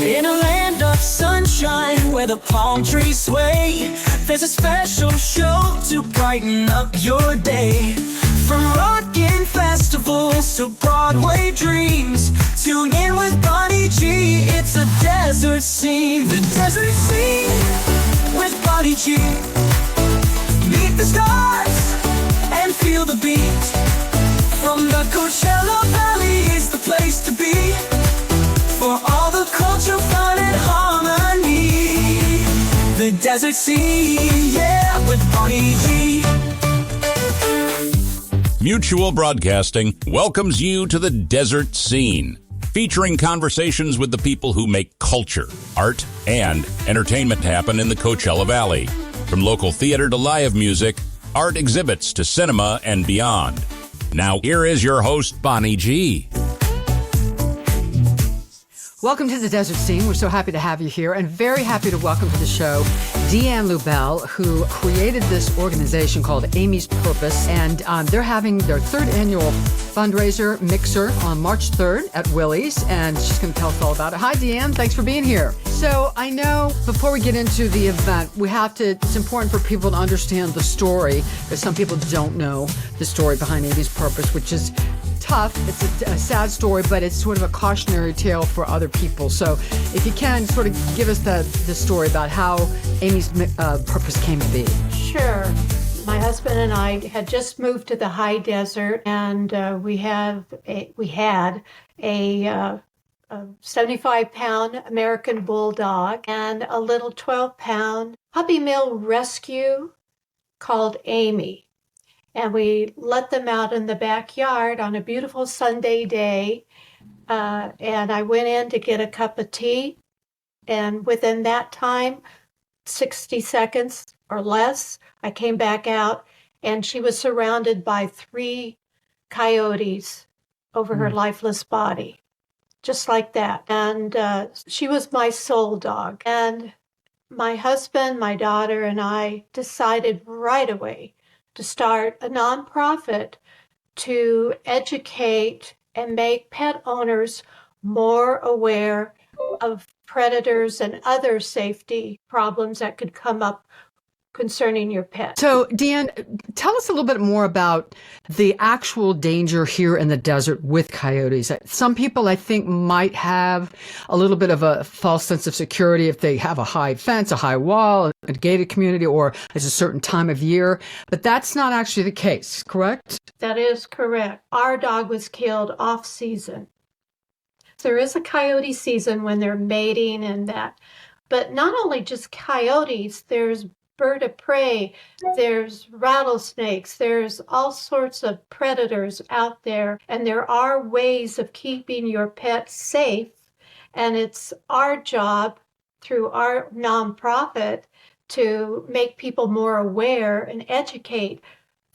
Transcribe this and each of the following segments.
In a land of sunshine where the palm trees sway, there's a special show to brighten up your day. From rockin' festivals to Broadway dreams, tune in with Bonnie G. It's a desert scene, the desert scene with Bonnie G. Meet the stars and feel the beat. From the Coachella Valley is the place to be, for all the culture, fun, and harmony. The desert scene, yeah, with Bonnie G. Mutual Broadcasting welcomes you to the Desert Scene, featuring conversations with the people who make culture, art, and entertainment happen in the Coachella Valley. From local theater to live music, art exhibits to cinema and beyond. Now, here is your host, Bonnie G. Welcome to the Desert Scene. We're so happy to have you here, and very happy to welcome to the show DeAnn Lubell, who created this organization called Amy's Purpose, and they're having their third annual fundraiser mixer on March 3rd at Willie's, and she's going to tell us all about it. Hi, DeAnn. Thanks for being here. So I know before we get into the event, it's important for people to understand the story, because some people don't know the story behind Amy's Purpose, which is tough. It's a sad story, but it's sort of a cautionary tale for other people. So if you can sort of give us the story about how Amy's Purpose came to be. Sure. My husband and I had just moved to the high desert, and we had a 75-pound American bulldog and a little 12-pound puppy mill rescue called Amy. And we let them out in the backyard on a beautiful Sunday day. And I went in to get a cup of tea. And within that time, 60 seconds or less, I came back out, and she was surrounded by 3 coyotes over her lifeless body, just like that. And she was my soul dog. And my husband, my daughter, and I decided right away to start a nonprofit to educate and make pet owners more aware of predators and other safety problems that could come up concerning your pet. So, DeAnn, tell us a little bit more about the actual danger here in the desert with coyotes. Some people, I think, might have a little bit of a false sense of security if they have a high fence, a high wall, a gated community, or it's a certain time of year. But that's not actually the case, correct? That is correct. Our dog was killed off-season. There is a coyote season when they're mating and that. But not only just coyotes, there's bird of prey, there's rattlesnakes, there's all sorts of predators out there, and there are ways of keeping your pet safe. And it's our job through our nonprofit to make people more aware and educate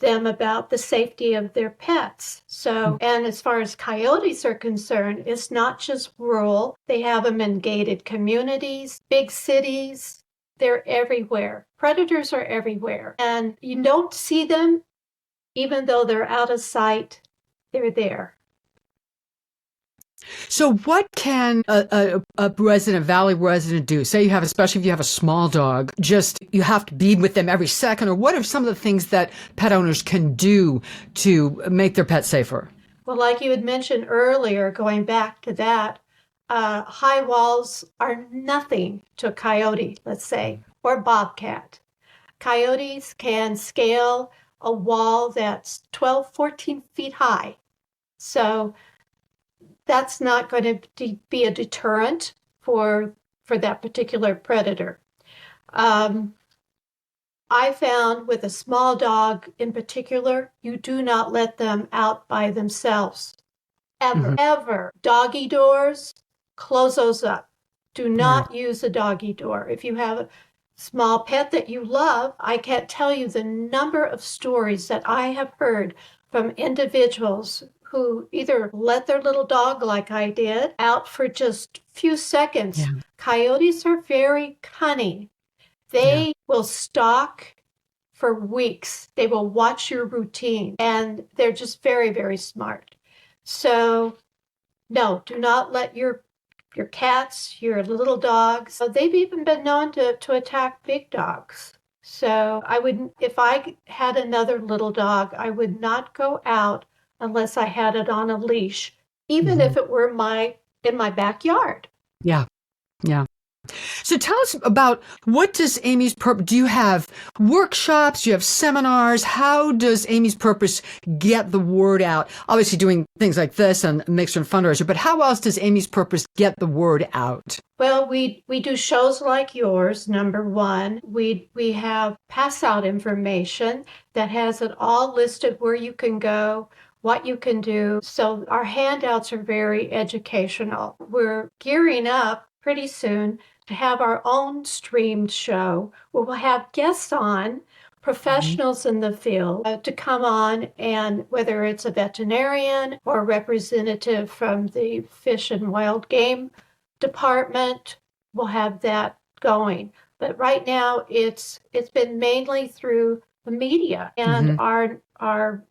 them about the safety of their pets. So, and as far as coyotes are concerned, it's not just rural. They have them in gated communities, big cities. They're everywhere. Predators are everywhere. And you don't see them, even though they're out of sight, they're there. So what can a valley resident do? Say you have, especially if you have a small dog, just you have to be with them every second, or what are some of the things that pet owners can do to make their pet safer? Well, like you had mentioned earlier, going back to that, high walls are nothing to a coyote, let's say, or bobcat. Coyotes can scale a wall that's 12, 14 feet high. So that's not going to be a deterrent for that particular predator. I found with a small dog in particular, you do not let them out by themselves. Ever. Doggy doors, close those up. Do not use a doggy door. If you have a small pet that you love, I can't tell you the number of stories that I have heard from individuals who either let their little dog, like I did, out for just a few seconds. Yeah. Coyotes are very cunning. They will stalk for weeks. They will watch your routine, and they're just very, very smart. So, no, do not let your your cats, your little dogs. So they've even been known to attack big dogs. So I wouldn't, if I had another little dog, I would not go out unless I had it on a leash, even if it were in my backyard. Yeah. Yeah. So tell us about, what does Amy's Purpose, do you have workshops? Do you have seminars? How does Amy's Purpose get the word out? Obviously doing things like this and Mixer and Fundraiser, but how else does Amy's Purpose get the word out? Well, we do shows like yours, number one. We have pass out information that has it all listed, where you can go, what you can do. So our handouts are very educational. We're gearing up pretty soon to have our own streamed show where we'll have guests on, professionals in the field, to come on, and whether it's a veterinarian or a representative from the Fish and Wild Game Department, we'll have that going. But right now it's been mainly through the media and our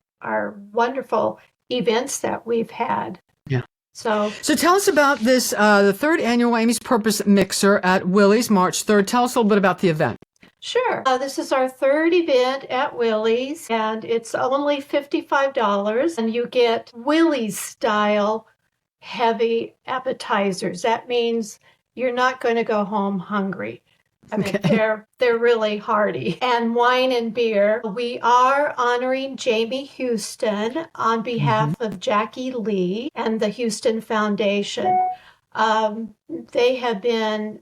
wonderful events that we've had. Yeah. So tell us about this, the third annual Amy's Purpose Mixer at Willie's, March 3rd. Tell us a little bit about the event. sure. This is our third event at Willie's, and it's only $55, and you get Willie's style heavy appetizers. That means you're not going to go home hungry. I mean, they're really hearty. And wine and beer. We are honoring Jamie Houston on behalf of Jackie Lee and the Houston Foundation. They have been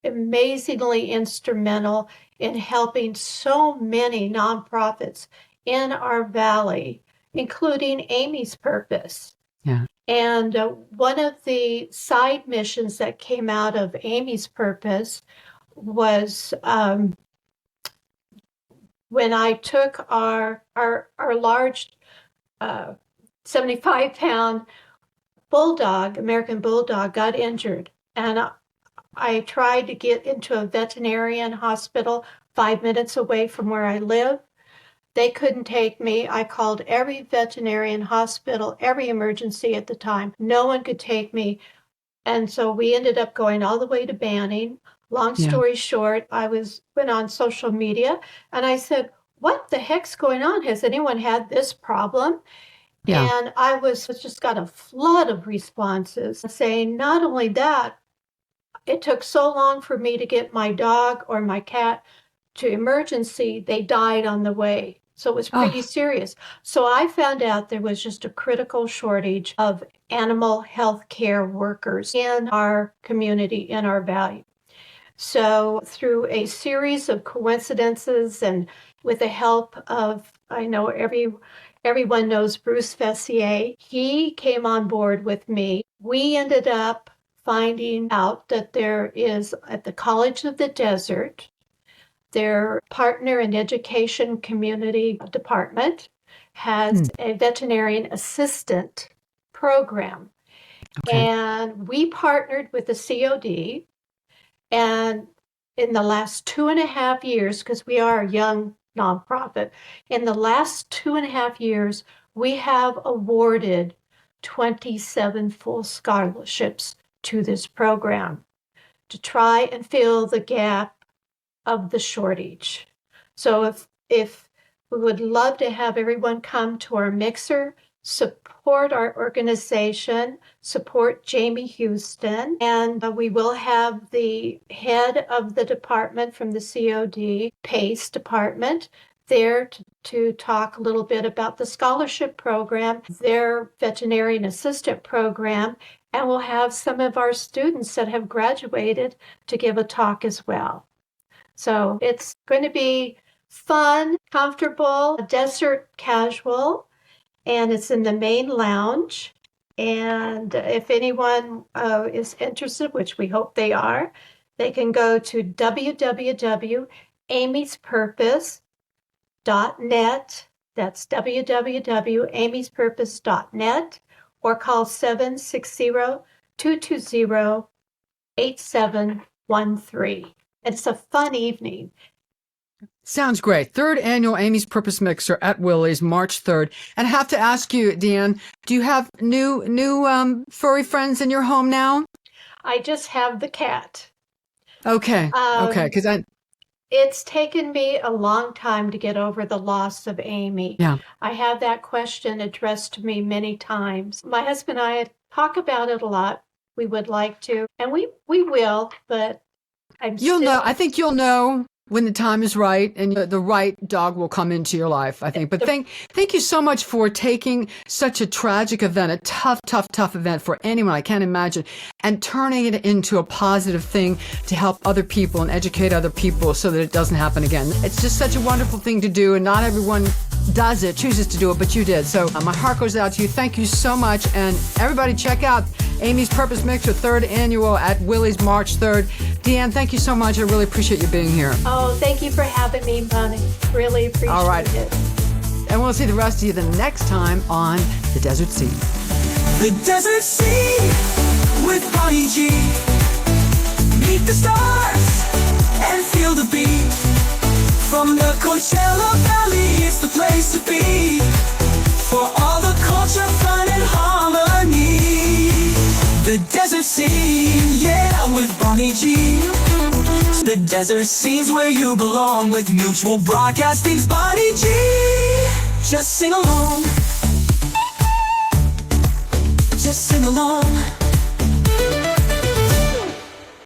amazingly instrumental in helping so many nonprofits in our valley, including Amy's Purpose. Yeah. And one of the side missions that came out of Amy's Purpose was when I took our large 75-pound bulldog, American bulldog, got injured, and I tried to get into a veterinarian hospital 5 minutes away from where I live. They couldn't take me. I called every veterinarian hospital, every emergency at the time. No one could take me. And so we ended up going all the way to Banning. Long story short, I went on social media and I said, what the heck's going on? Has anyone had this problem? Yeah. And I just got a flood of responses saying, not only that, it took so long for me to get my dog or my cat to emergency, they died on the way. So it was pretty serious. So I found out there was just a critical shortage of animal health care workers in our community, in our valley. So through a series of coincidences and with the help of, I know everyone knows Bruce Fessier, he came on board with me. We ended up finding out that there is, at the College of the Desert, their partner and education community department has a veterinarian assistant program. Okay. And we partnered with the COD. And in the last 2.5 years, because we are a young nonprofit, in the last 2.5 years, we have awarded 27 full scholarships to this program to try and fill the gap of the shortage. So if we would love to have everyone come to our mixer, support our organization, support Jamie Houston, and we will have the head of the department from the COD, PACE department, there to talk a little bit about the scholarship program, their veterinarian assistant program, and we'll have some of our students that have graduated to give a talk as well. So it's going to be fun, comfortable, desert casual, and it's in the main lounge. And if anyone is interested, which we hope they are, they can go to www.amyspurpose.net. That's www.amyspurpose.net, or call 760-220-8713. It's a fun evening. Sounds great. Third annual Amy's Purpose Mixer at Willie's, March 3rd. And I have to ask you, DeAnn, do you have new furry friends in your home now? I just have the cat. Okay. Okay. Because It's taken me a long time to get over the loss of Amy. yeah. I have that question addressed to me many times. My husband and I talk about it a lot. We would like to, and we will, but You'll know. I think you'll know when the time is right and the right dog will come into your life, I think. But thank you so much for taking such a tragic event, a tough event for anyone, I can't imagine, and turning it into a positive thing to help other people and educate other people so that it doesn't happen again. It's just such a wonderful thing to do, and not everyone does it, chooses to do it, but you did. So my heart goes out to you. Thank you so much. And everybody check out Amy's Purpose Mixer, 3rd annual at Willie's, March 3rd. DeAnn, thank you so much. I really appreciate you being here. Oh, thank you for having me, Bonnie. Really appreciate All right. it. And we'll see the rest of you the next time on The Desert Sea. The Desert Sea with Bonnie G. Meet the stars and feel the beat. From the Coachella Valley, it's the place to be. For all the culture, fun, and harmony. The Desert Scene, yeah, with Bonnie G. The Desert Scene's where you belong with Mutual Broadcasting's Bonnie G. Just sing along. Just sing along.